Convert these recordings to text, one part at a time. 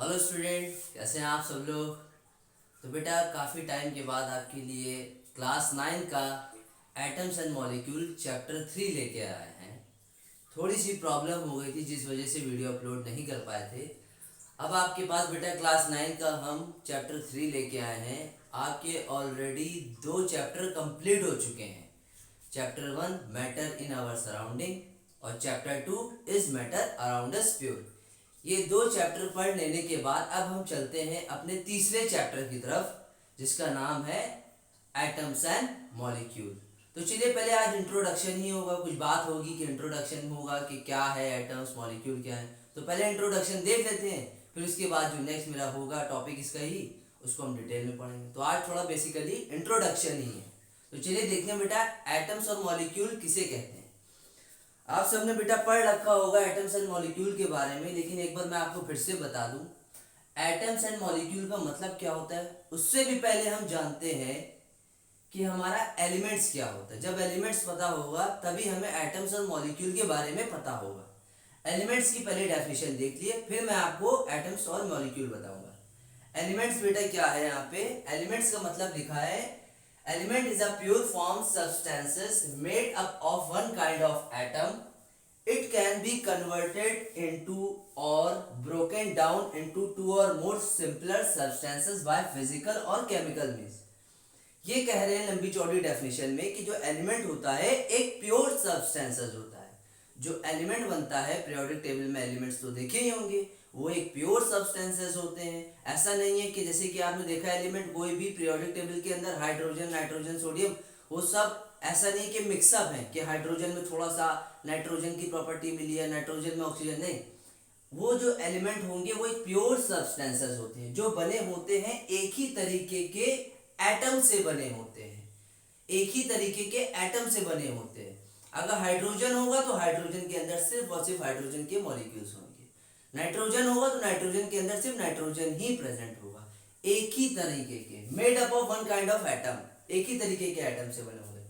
Hello student, कैसे हैं आप सब लोग। तो बेटा काफ़ी टाइम के बाद आपके लिए क्लास 9 का एटम्स एंड मॉलिक्यूल चैप्टर 3 लेके आए हैं। थोड़ी सी प्रॉब्लम हो गई थी जिस वजह से वीडियो अपलोड नहीं कर पाए थे। अब आपके पास बेटा क्लास 9 का हम चैप्टर 3 लेके आए हैं। आपके ऑलरेडी 2 चैप्टर कंप्लीट हो चुके हैं। Chapter 1 matter in our surrounding और chapter 2 is matter around us pure. ये 2 चैप्टर पढ़ लेने के बाद अब हम चलते हैं अपने तीसरे चैप्टर की तरफ जिसका नाम है एटम्स एंड मॉलिक्यूल। तो चलिए पहले आज इंट्रोडक्शन ही होगा, कुछ बात होगी कि इंट्रोडक्शन होगा कि क्या है एटम्स मॉलिक्यूल क्या है। तो पहले इंट्रोडक्शन देख लेते हैं, फिर उसके बाद जो नेक्स्ट मेरा होगा टॉपिक इसका ही, उसको हम डिटेल में पढ़ेंगे। तो आज थोड़ा बेसिकली इंट्रोडक्शन ही है। तो चलिए देखते हैं बेटा एटम्स और मॉलिक्यूल किसे कहते हैं। आप सबने बेटा पढ़ रखा होगा एटम्स एंड मॉलिक्यूल के बारे में, लेकिन एक बार मैं आपको फिर से बता दूं एटम्स एंड मॉलिक्यूल का मतलब क्या होता है। उससे भी पहले हम जानते हैं कि हमारा एलिमेंट्स क्या होता है। जब एलिमेंट्स पता होगा तभी हमें एटम्स और मॉलिक्यूल के बारे में पता होगा। एलिमेंट्स की पहले डेफिनेशन देख लिए, फिर मैं आपको एटम्स और मॉलिक्यूल बताऊंगा। एलिमेंट्स बेटा क्या है, यहाँ पे एलिमेंट्स का मतलब लिखा है element is a pure form substances made up of one kind of atom. It can be converted into or broken down into two or more simpler substances by physical or chemical means. ये कह रहे हैं लंबी चौड़ी definition में कि जो element होता है एक प्योर सब्सटेंसेस होता है। जो एलिमेंट बनता है पीरियोडिक टेबल में एलिमेंट्स तो देखे ही होंगे, वो एक प्योर सब्सटेंसेस होते हैं। ऐसा नहीं है कि जैसे कि आपने देखा एलिमेंट कोई भी पीरियोडिक टेबल के अंदर हाइड्रोजन नाइट्रोजन सोडियम वो सब ऐसा नहीं कि मिक्सअप है कि हाइड्रोजन में थोड़ा सा नाइट्रोजन की प्रॉपर्टी मिली है, नाइट्रोजन में ऑक्सीजन नहीं। वो जो एलिमेंट होंगे वो एक प्योर सब्सटेंसेस होते हैं जो बने होते हैं एक ही तरीके के एटम से बने होते हैं। एक ही तरीके के एटम से बने होते हैं। अगर हाइड्रोजन होगा तो हाइड्रोजन के अंदर सिर्फ और सिर्फ हाइड्रोजन के मॉलिक्यूल्स होंगे। नाइट्रोजन होगा तो नाइट्रोजन के अंदर सिर्फ नाइट्रोजन ही प्रेजेंट होगा। एक ही तरीके के made up of one kind of atom, एक ही तरीके के एटम से बने हुए।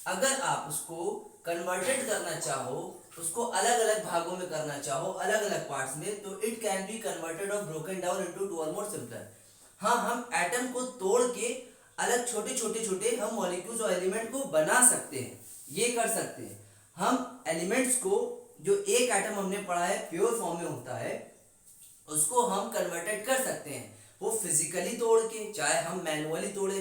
अगर आप उसको कन्वर्टेड करना चाहो, उसको अलग अलग भागों में करना चाहो, अलग अलग पार्ट्स में, तो इट कैन बी कन्वर्टेड और ब्रोकन डाउन इनटू टू और मोर सिंपलर। हाँ, हम एटम को तोड़ के अलग छोटे छोटे छोटे हम मॉलिक्यूल्स और एलिमेंट को बना सकते हैं। ये कर सकते हैं हम एलिमेंट्स को। जो एक एटम हमने पढ़ा है प्योर फॉर्म में होता है उसको हम कन्वर्टेड कर सकते हैं। वो फिजिकली तोड़ के, चाहे हम मैनुअली तोड़े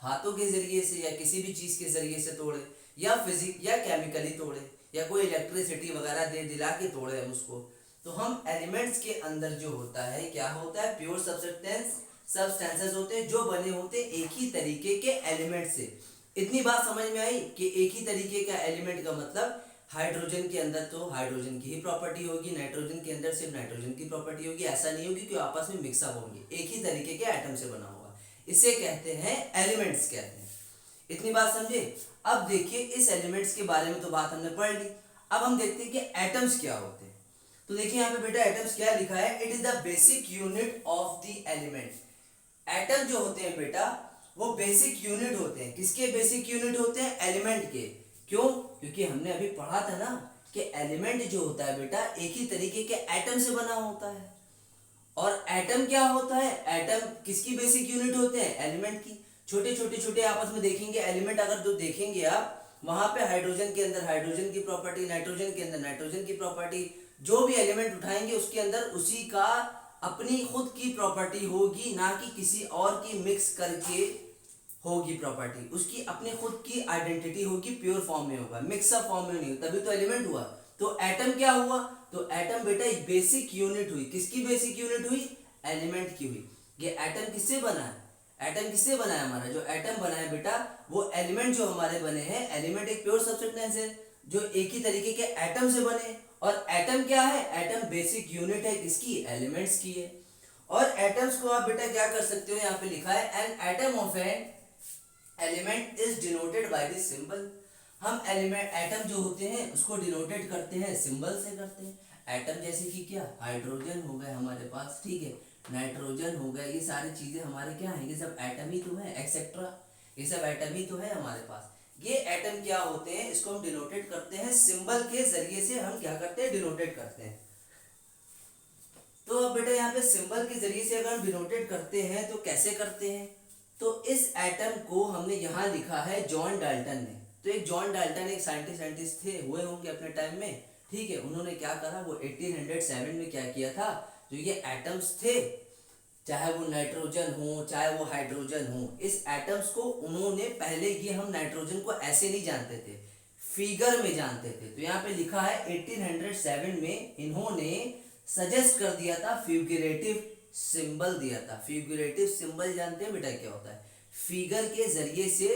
हाथों के जरिए से या किसी भी चीज के जरिए से तोड़े, या फिजिक या केमिकली तोड़े, या कोई इलेक्ट्रिसिटी वगैरह दे दिला के तोड़े हम उसको। तो हम एलिमेंट्स के अंदर जो होता है क्या होता है, प्योर सब्सटेंसेस होते हैं जो बने होते हैं एक ही तरीके के एलिमेंट से। इतनी बात समझ में आई कि एक ही तरीके का एलिमेंट का मतलब हाइड्रोजन के अंदर तो हाइड्रोजन की ही प्रॉपर्टी होगी, नाइट्रोजन के अंदर सिर्फ नाइट्रोजन की प्रॉपर्टी होगी। ऐसा नहीं होगी कि आपस में मिक्सअप होंगे, एक ही तरीके के एटम से बना होगा। इसे कहते हैं एलिमेंट्स कहते हैं। इतनी बात समझे। अब देखिए इस एलिमेंट्स के बारे में तो बात हमने पढ़ ली। अब हम देखते हैं कि एटम्स क्या होते हैं। तो देखिए यहाँ पे बेटा एटम्स क्या लिखा है, it is the basic unit of the element. Atom जो होते हैं बेटा वो बेसिक यूनिट होते हैं। किसके बेसिक यूनिट होते हैं, एलिमेंट के। क्यों, क्योंकि हमने अभी पढ़ा था ना कि एलिमेंट जो होता है बेटा एक ही तरीके के एटम से बना होता है। और एटम क्या होता है, एटम किसकी बेसिक यूनिट होते हैं, एलिमेंट की। छोटे छोटे छोटे आपस में देखेंगे एलिमेंट, अगर जो देखेंगे आप वहां पे हाइड्रोजन के अंदर हाइड्रोजन की प्रॉपर्टी, नाइट्रोजन के अंदर नाइट्रोजन की प्रॉपर्टी, जो भी एलिमेंट उठाएंगे उसके अंदर उसी का अपनी खुद की प्रॉपर्टी होगी, ना कि किसी और की मिक्स करके होगी प्रॉपर्टी। उसकी अपनी खुद की आइडेंटिटी होगी, प्योर फॉर्म में होगा, मिक्सअप फॉर्म में नहीं, तभी तो एलिमेंट हुआ। तो एटम क्या हुआ, तो एटम बेटा एक बेसिक यूनिट हुई। किसकी बेसिक यूनिट हुई, एलिमेंट की हुई। ये एटम किससे बना है, एटम किससे बना है, हमारा जो एटम बना है बेटा वो एलिमेंट जो हमारे बने हैं, एलिमेंट एक प्योर सब्सटेंस है जो एक ही तरीके के एटम से बने। और एटम क्या है, एटम बेसिक यूनिट है किसकी, एलिमेंट्स की है। और एटम्स को आप बेटा क्या कर सकते हो, यहाँ पे लिखा है an atom of an element is denoted by this symbol. हम एलिमेंट एटम जो होते हैं उसको डिनोटेड करते हैं सिंबल से करते हैं। एटम जैसे कि क्या, हाइड्रोजन हो गए हमारे पास, ठीक है, नाइट्रोजन हो गए, ये सारी चीजें हमारे क्या है, ये सब एटम ही तो है, एक्सेट्रा, ये सब एटम ही तो है हमारे पास। ये एटम क्या होते हैं, इसको हम डिनोटेड करते हैं सिंबल के जरिए से। हम क्या करते हैं, डिनोटेड करते हैं। तो अब बेटा यहाँ पे सिंबल के जरिए से अगर हम डिनोटेट करते हैं तो कैसे करते हैं, तो इस एटम को हमने यहाँ लिखा है जॉन डाल्टन ने। तो एक जॉन डाल्टन एक साइंटिस्ट थे, हुए होंगे अपने टाइम में, ठीक है। उन्होंने क्या करा, वो 1807 में क्या किया था, जो ये एटम्स थे, चाहे वो नाइट्रोजन हो चाहे वो हाइड्रोजन हो, इस एटम्स को उन्होंने, पहले ये हम नाइट्रोजन को ऐसे नहीं जानते थे, फिगर में जानते थे। तो यहाँ पे लिखा है 1807 में इन्होंने सजेस्ट कर दिया था, फिगरेटिव सिंबल दिया था। फिगरेटिव सिंबल जानते हैं बेटा क्या होता है, फिगर के जरिए से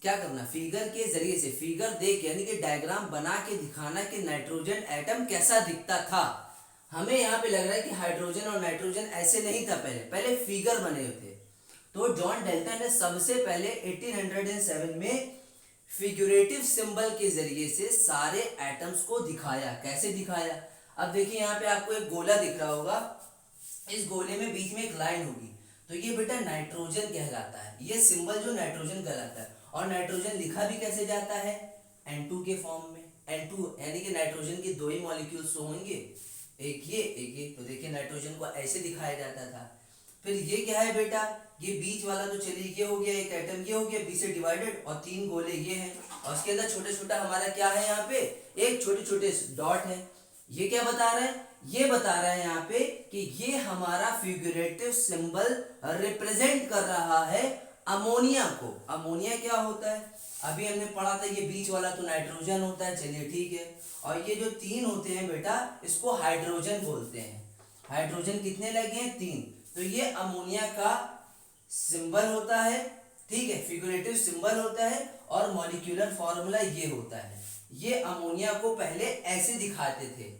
क्या करना, फिगर के जरिए से, फिगर देख यानी कि डायग्राम बना के दिखाना कि नाइट्रोजन एटम कैसा दिखता था। हमें यहाँ पे लग रहा है कि हाइड्रोजन और नाइट्रोजन ऐसे नहीं था, पहले फिगर बने हुए थे। तो जॉन डाल्टन ने सबसे पहले 1807 में फिगरेटिव सिंबल के जरिए से सारे एटम्स को दिखाया। कैसे दिखाया, अब देखिए यहाँ पे आपको एक गोला दिख रहा होगा, इस गोले में बीच में एक लाइन होगी, तो ये बेटा नाइट्रोजन कहलाता है, ये सिंबल जो नाइट्रोजन कहलाता है। और नाइट्रोजन लिखा भी कैसे जाता है, N2 के फॉर्म में। N2 यानी कि नाइट्रोजन के दो ही मॉलिक्यूल्स होंगे, एक ये एक ये। तो देखिए नाइट्रोजन को ऐसे दिखाया जाता था। फिर ये क्या है बेटा, ये बीच वाला तो चलिए ये हो गया एक एटम, ये हो गया बी से डिवाइडेड, और तीन गोले ये हैं, और उसके अंदर छोटे छोटा हमारा क्या है, यहाँ पे एक छोटे छोटे डॉट है। ये क्या बता रहा है, ये बता रहा है यहाँ पे कि ये हमारा फिगरेटिव सिंबल रिप्रेजेंट कर रहा है अमोनिया को। अमोनिया क्या होता है, अभी हमने पढ़ा था, ये बीच वाला तो नाइट्रोजन होता है, चलिए ठीक है। और ये जो तीन होते हैं बेटा, इसको हाइड्रोजन बोलते हैं। हाइड्रोजन कितने लगे हैं, तीन। तो ये अमोनिया का सिंबल होता है, ठीक है, फिगरेटिव सिंबल होता है, और मॉलिक्यूलर फॉर्मूला ये होता है। ये अमोनिया को पहले ऐसे दिखाते थे,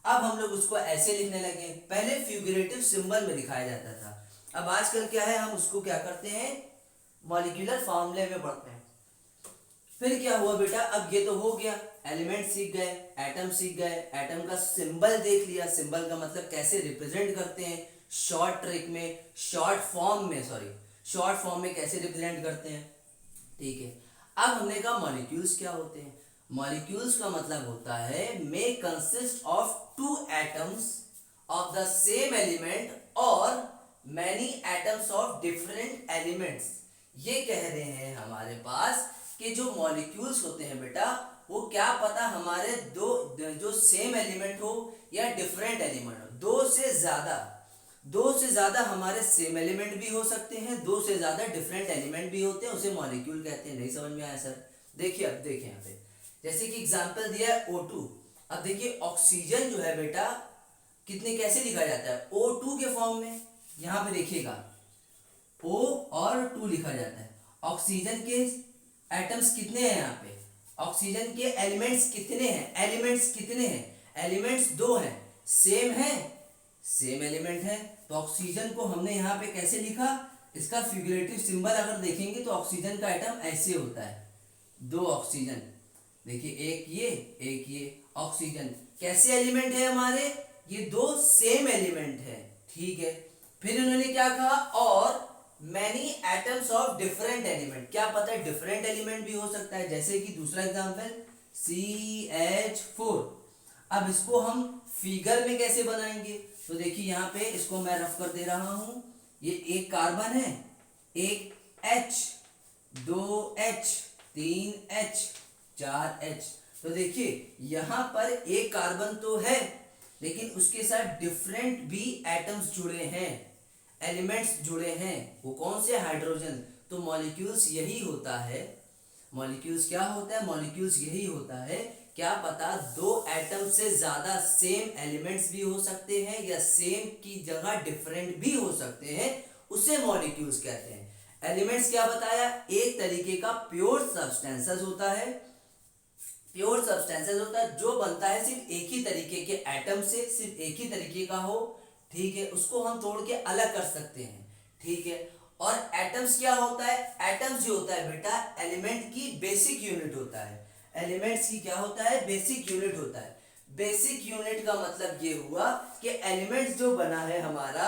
अब हम लोग उसको ऐसे लिखने लगे। पहले फिगरेटिव सिंबल में दिखाया जाता था, अब आजकल क्या है, हम उसको क्या करते हैं, मॉलिक्यूलर फॉर्मूले में पढ़ते हैं। फिर क्या हुआ बेटा, अब ये तो हो गया, एलिमेंट सीख गए, एटम सीख गए, एटम का सिंबल देख लिया, सिंबल का मतलब कैसे रिप्रेजेंट करते हैं, शॉर्ट ट्रिक में, शॉर्ट फॉर्म में कैसे रिप्रेजेंट करते हैं, ठीक है। अब हमने कहा मॉलिक्यूल्स क्या होते हैं। मॉलिक्यूल्स का मतलब होता है may consist of two atoms of the same element और many atoms of different elements. ये कह रहे हैं हमारे पास कि जो मॉलिक्यूल्स होते हैं बेटा, वो क्या पता हमारे दो जो सेम एलिमेंट हो या डिफरेंट एलिमेंट हो, दो से ज्यादा हमारे सेम एलिमेंट भी हो सकते हैं, दो से ज्यादा डिफरेंट एलिमेंट भी होते हैं, उसे मॉलिक्यूल कहते हैं। नहीं समझ में आया सर, देखिए अब देखिए यहाँ पे, जैसे कि एग्जांपल दिया है O2। अब देखिए ऑक्सीजन जो है बेटा, कितने कैसे लिखा जाता है, O2 के फॉर्म में, यहाँ पे देखिएगा O और 2 लिखा जाता है। ऑक्सीजन के एटम्स कितने हैं, यहाँ पे ऑक्सीजन के एलिमेंट्स कितने हैं, एलिमेंट्स दो हैं, सेम एलिमेंट है। तो ऑक्सीजन को हमने यहाँ पे कैसे लिखा, इसका फिगरेटिव सिंबल अगर देखेंगे तो ऑक्सीजन का एटम ऐसे होता है, दो ऑक्सीजन, देखिए एक ये ऑक्सीजन कैसे एलिमेंट है हमारे, ये दो सेम एलिमेंट है, ठीक है। फिर उन्होंने क्या कहा, और many atoms of different element, क्या पता है डिफरेंट एलिमेंट भी हो सकता है, जैसे कि दूसरा एग्जांपल CH4। अब इसको हम फिगर में कैसे बनाएंगे, तो देखिए यहाँ पे इसको मैं रफ कर दे रहा हूं, ये एक कार्बन है, एक H, दो H, तीन H, चार H। तो देखिए यहाँ पर एक कार्बन तो है, लेकिन उसके साथ डिफरेंट भी एटम्स जुड़े हैं, एलिमेंट्स जुड़े हैं, वो कौन से, हाइड्रोजन। तो मॉलिक्यूल्स यही होता है, मॉलिक्यूल्स क्या होता है, मॉलिक्यूल्स यही होता है, क्या पता दो एटम से ज्यादा सेम एलिमेंट्स भी हो सकते हैं, या सेम की जगह डिफरेंट भी हो सकते हैं, उसे मॉलिक्यूल्स कहते हैं। एलिमेंट्स क्या बताया, एक तरीके का प्योर सब्सटेंसेस होता है, जो बनता है सिर्फ एक ही तरीके के एटम से, सिर्फ एक ही तरीके का हो, ठीक है, उसको हम तोड़ के अलग कर सकते हैं, ठीक है। और एटम्स क्या होता है, एटम्स जो होता है बेटा, एलिमेंट की बेसिक यूनिट होता है, एलिमेंट्स की क्या होता है, बेसिक यूनिट होता है। बेसिक यूनिट का मतलब ये हुआ कि एलिमेंट्स जो बना है हमारा,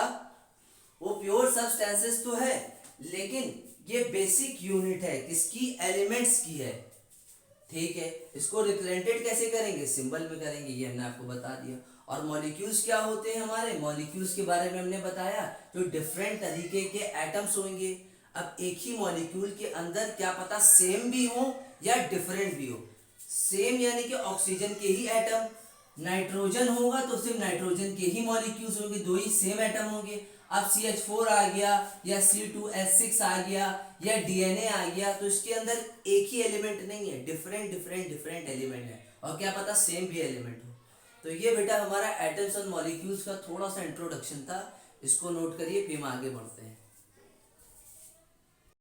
वो प्योर सब्सटेंसेस तो है, लेकिन ये बेसिक यूनिट है, किसकी, एलिमेंट्स की है, ठीक है। इसको रिप्रेजेंटेड कैसे करेंगे, सिंबल में करेंगे, ये हमने आपको बता दिया। और मॉलिक्यूल्स क्या होते हैं हमारे, मॉलिक्यूल्स के बारे में हमने बताया जो डिफरेंट तरीके के एटम्स होंगे। अब एक ही मॉलिक्यूल के अंदर क्या पता सेम भी हो या डिफरेंट भी हो। सेम यानी कि ऑक्सीजन के ही एटम, नाइट्रोजन होगा तो सिर्फ नाइट्रोजन के ही मॉलिक्यूल्स होंगे, दो ही सेम एटम होंगे। अब CH4 आ गया या C2H6 आ गया या DNA आ गया तो इसके अंदर एक ही एलिमेंट नहीं है, डिफरेंट डिफरेंट डिफरेंट एलिमेंट है और क्या पता सेम भी एलिमेंट हो। तो ये बेटा हमारा एटम्स और मॉलिक्यूल्स का थोड़ा सा इंट्रोडक्शन था, इसको नोट करिए फिर हम आगे बढ़ते हैं।